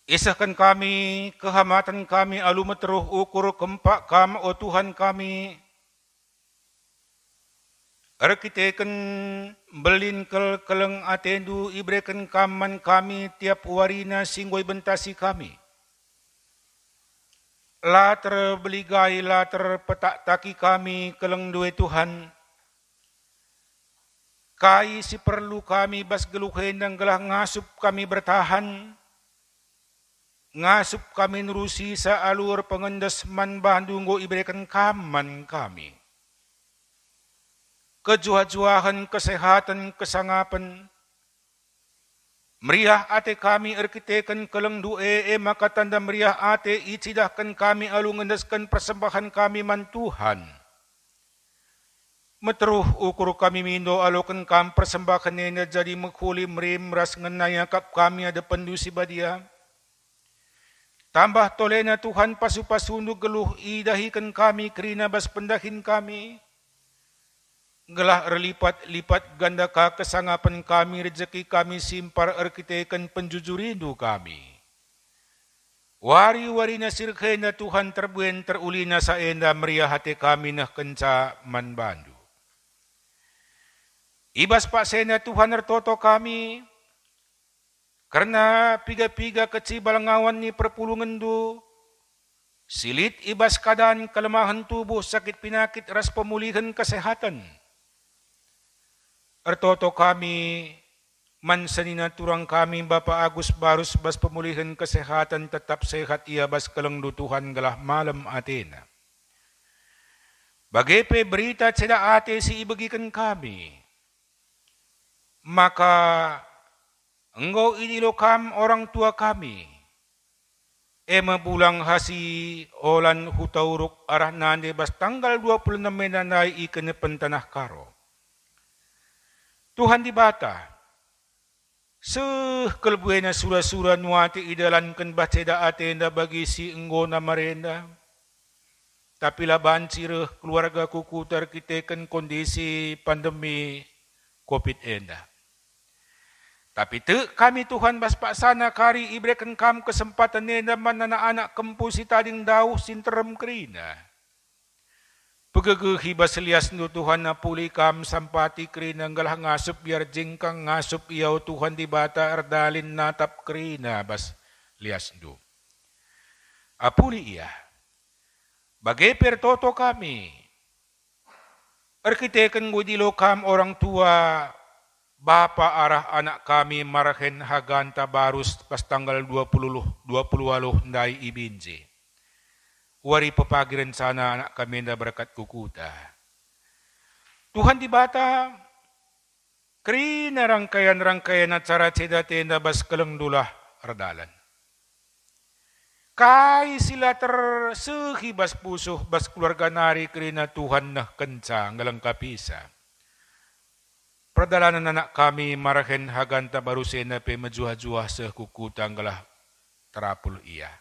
Isahkan kami, kehamatan kami, alumeteruh ukur kempak kam, o Tuhan kami. Arkiteken belin keleng atendu, ibreken kaman kami, tiap warina singgoy bentasi kami. Later beligai, later petak taki kami, keleng dua Tuhan. Kai si perlu kami, bas geluhen dan gelah ngasup kami bertahan. Ngasup kami nerusi sa alur pengendes man bandunggo ibreken kaman kami. Kejuah-juahan, kesehatan, kesangapan. Meriah ate kami arkiteken keleng due maka tanda meriah ate icidahkan kami alu ngendeskan persembahan kami man Tuhan. Meteruh ukur kami mindo alukan kam persembahan nena jadi mekhuli merim ras ngenayakap kami ada pendusi badia. Tambah tolena Tuhan pasu-pasundu geluh idahikan kami kerina bas pendahin kami. Gelah erlipat-lipat ganda ka kesangapan kami, rezeki kami simpar arkiteken penjujurindu kami. Wari-wari na sirkena Tuhan terbuen terulina sa enda meriah hati kami nah kenca man bandu. Ibas pak sena Tuhan ertoto kami, karena piga-piga kecibal ngawan ni perpulungan du, silit ibas keadaan kelemahan tubuh, sakit pinakit, ras pemulihan kesehatan. Ertoto kami, mansanina turang kami, Bapa Agus Barus, bas pemulihan kesehatan, tetap sehat ia bas kelengdu Tuhan gelah malam Athena. Bagepe berita ceda ate si ibagikan kami, maka engkau inilokam orang tua kami, ema bulang hasi olan hutauruk arah nande bas tanggal 26 menanai ikene pentanah karo. Tuhan di bata, Sekelbuena sura-sura nuati idalankan baceda atenda bagi si enggona marenda. Tapi laban sireh keluarga kuku terkitekan kondisi pandemi COVID enda. Tapi kami Tuhan baspak sana kari ibrekan kam kesempatan enda mana anak kempu si tading dauh sinterem kerina. Pegegehi baselias nu Tuhan na puli kam sampati kerina ngalah ngasup biar jengkang ngasup iau Tuhan di bata erdalin natap kerina bas lias nu. Apuli iya. Bagai pertoto kami. Arkiteken gudilo kam orang tua bapa arah anak kami marahen haganta barus pas tanggal 20 ndai ibinje. Wari pepagiran sana anak kami nda berkat kukuta. Tuhan di bata kerina rangkaian acara ceda tenda bas kelengdulah erdalan. Kai sila tersehi bas pusuh bas keluarga nari kerina Tuhan nah kencang ngalang kapisa. Perdalanan anak kami marahen haganta baru sena pe majuah-juah sekukuta ngalah terapul iya.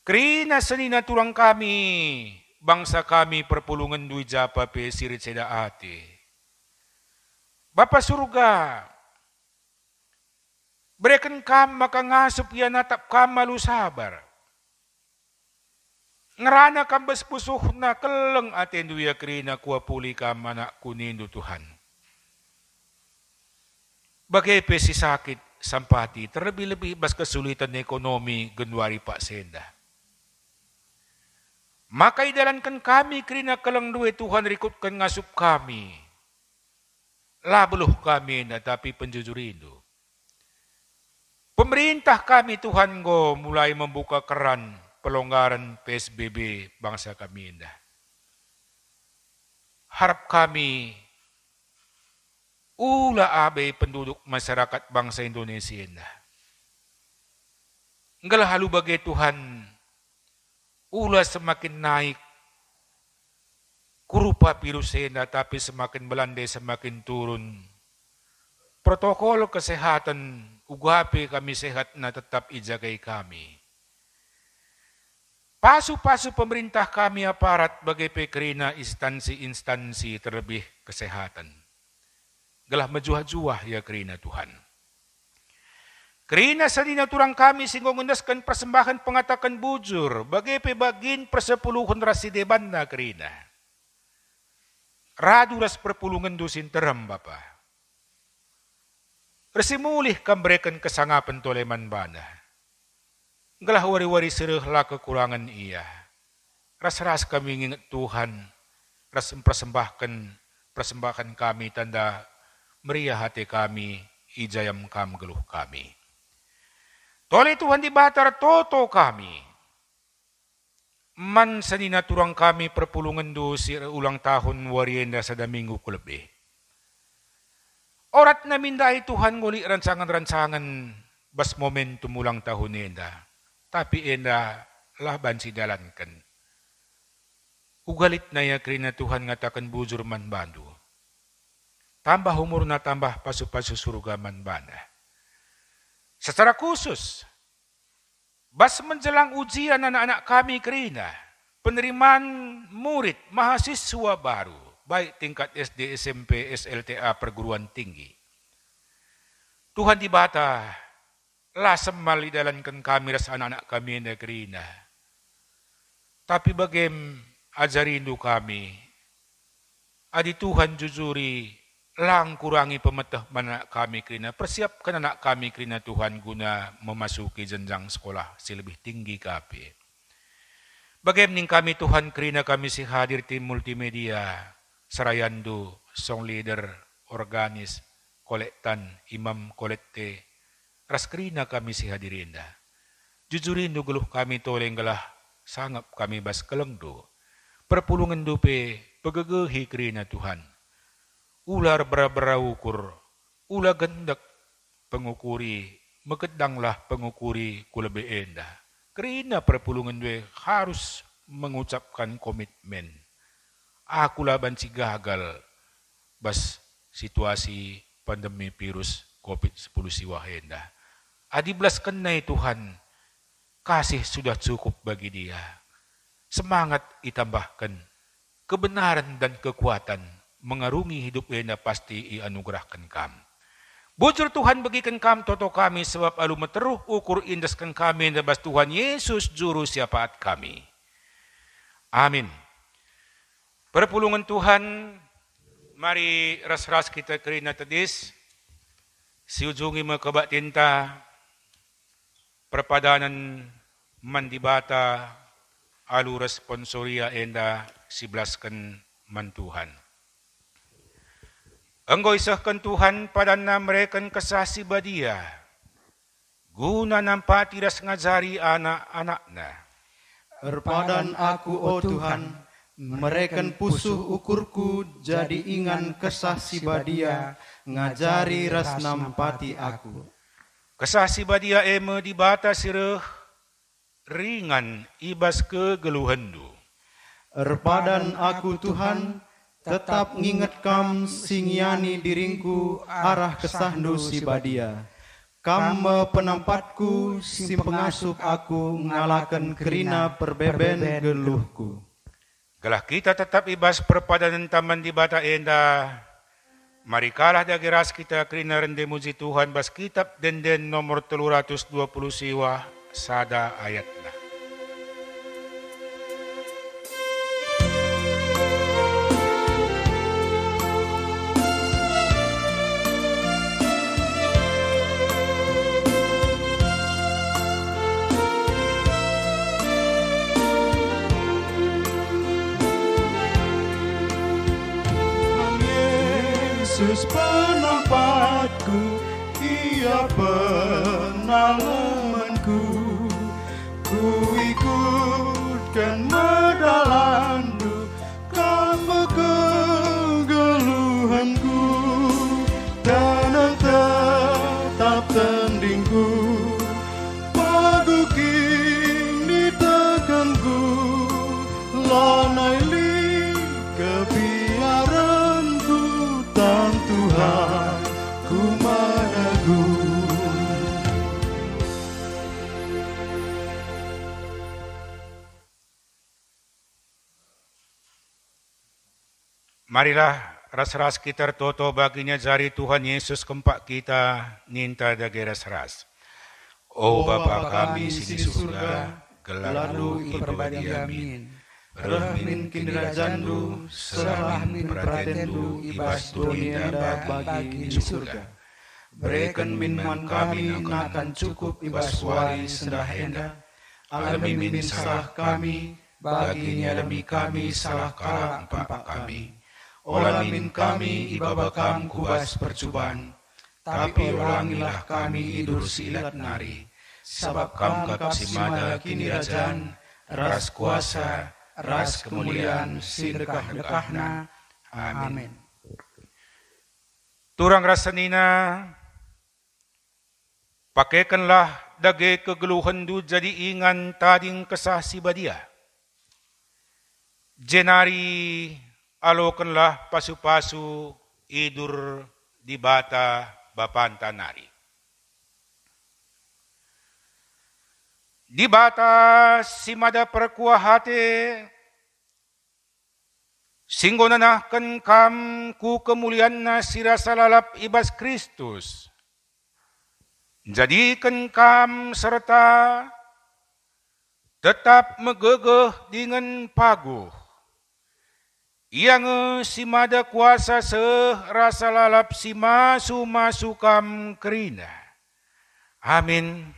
Kerina senina tulang kami, bangsa kami perpulungan dui japa pe sirit seda ate. Bapa surga, berikan kam maka ngasup ya natap kam malu sabar. Ngerana kam bespusuh na keleng atendu ya kerina kuapuli kam anak kunindu Tuhan. Bagai pesi sakit sampati, terlebih-lebih bas kesulitan ekonomi genwari Pak Senda. Maka idalankan kami kerina keleng duwe Tuhan rikutkan ngasup kami. Labeluh kami na tapi penjujur rindu. Pemerintah kami Tuhan go mulai membuka keran pelonggaran PSBB bangsa kami indah. Harap kami ula abe penduduk masyarakat bangsa Indonesia indah. Enggal halu bagai Tuhan ula semakin naik kurupa virus enda tapi semakin melandai semakin turun. Protokol kesehatan ugape kami sehat na tetap ijagai kami. Pasu-pasu pemerintah kami aparat bagai pekerina instansi-instansi terlebih kesehatan. Gelah mejuah-juah ya kerina Tuhan. Kerina sadina turang kami singgo ngendaskan persembahan pengatakan bujur bagai pebagin persepuluhan rasideban na kerina. Radu ras perpulungan dusin terem bapa. Resimulih kambrekan kesangapan toleman bana. Gelah wari-wari sereh lah kekurangan iya. Ras-ras kami ingat Tuhan. Ras persembahan kami tanda meriah hati kami. Ijayam kam geluh kami. Toleh Tuhan di batar toto kami. Man sanina turang kami perpulungan dosi ulang tahun warienda sada minggu kulebih. Orat na mindahi Tuhan nguli rancangan-rancangan bas momentum ulang tahun enda. Tapi enda laban si dalankan. Ugalit na ya kerina Tuhan ngatakan bujur man bandu. Tambah umur na tambah pasu-pasu surga man bana. Secara khusus, bas menjelang ujian anak-anak kami kerina, penerimaan murid mahasiswa baru, baik tingkat SD, SMP, SLTA, perguruan tinggi. Tuhan di bata, lah semal idalankan kami ras anak-anak kami yang kerina. Tapi bagem ajarindu kami, adi Tuhan jujuri, lang kurangi pemetah anak kami kerina, persiapkan anak kami kerina Tuhan guna memasuki jenjang sekolah si lebih tinggi kapi. Bagaimana kami Tuhan kerina kami si hadir tim multimedia, sarayandu, song leader, organis, kolektan, imam kolekte, ras kerina kami si hadirinda. Jujurindu geluh kami toleng gelah, sangap kami bas kelengdo, perpulungan dupe, pegegehi kerina Tuhan. Ular berabra ukur, ula gendak pengukuri, megedanglah pengukuri kulebe endah. Kerina perpulungan dua harus mengucapkan komitmen. Aku laban si gagal bas situasi pandemi virus COVID-10 siwa hendah. Adiblaskan na Tuhan, kasih sudah cukup bagi dia. Semangat itambahkan, kebenaran dan kekuatan mengarungi hidup hendah pasti ianugerahkan kam. Bujur Tuhan bagikan kam toto kami sebab alu meteruh ukur indaskan kami nebas Tuhan Yesus juru syafaat kami. Amin. Perpulungan Tuhan, mari ras-ras kita kerina tedis, siujungi makabak tinta, perpadanan mandibata, alu responsoria enda siblaskan man Tuhan. Engkau isahkan Tuhan pada mereka kesasi badia, guna nampak tiras ngajari anak-anaknya. Erpadan aku, oh Tuhan, mereken pusuh ukurku jadi ingan kesah si badia, ngajari ras nampati aku. Kesah si badia eme dibata sireh, ringan ibas kegeluhandu. Erpadan aku Tuhan, tetap nginget kam singiani diringku arah kesahdu si badia. Kam penampatku si pengasuh aku ngalakan kerina perbeben geluhku. Gelah kita tetap ibas perpadanan taman di bata enda. Mari kalah dagiras kita kerina rende muji Tuhan bas kitab denden nomor 320 siwa sada ayatna. Yesus penampatku, ia penalamanku. Ku ikutkan medalandu, kamu kegeluhanku. Dan tetap tendingku, paguking ditekanku. Lanai li kebiaranku, tan Tuhan ku meneguh. Marilah ras-ras kita toto baginya jari Tuhan Yesus kempak kita ninta dage ras-ras. Oh Bapa kami sini surga, geladu iperbadi amin. Rahmin kindra jandu, serahmin pratendu, ibas dunia bagi di surga. Berikan minman kami nakan cukup ibas wari sendahenda. Alamin min salah kami, baginya demi kami salah kalah empat kami. Olamin kami ibabakam kubas percuban, tapi ulangilah kami idur silat nari. Sabab kam kap simada kini rajan, ras kuasa, ras kemuliaan sidekah-dekahna. Amin. Turang rasanina, pakaikanlah dage kegeluhan du jadi ingan tading kesah si badia. Jenari alokanlah pasu-pasu idur di bata bapantanari. Di bata simada perkuah hati, singgo nanahkan kam ku kemuliaan na sirasalalap ibas Kristus. Jadikan kam serta tetap megegeh dengan paguh. Yang simada kuasa serasa lalap si masu kam kerina. Amin.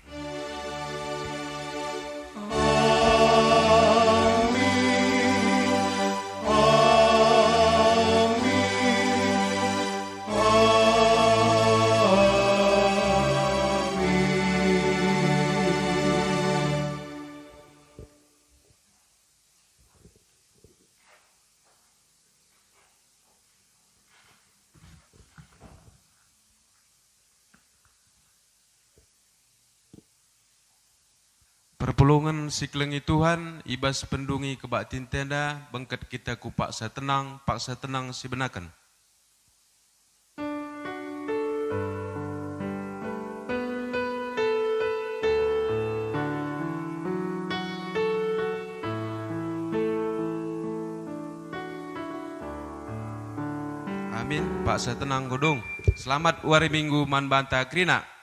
Perpulungan siklengi Tuhan, ibas pendungi kebaktin tenda, bengket kita ku paksa tenang si benakan. Amin. Pak saya tenang godong. Selamat wari minggu man banta krina.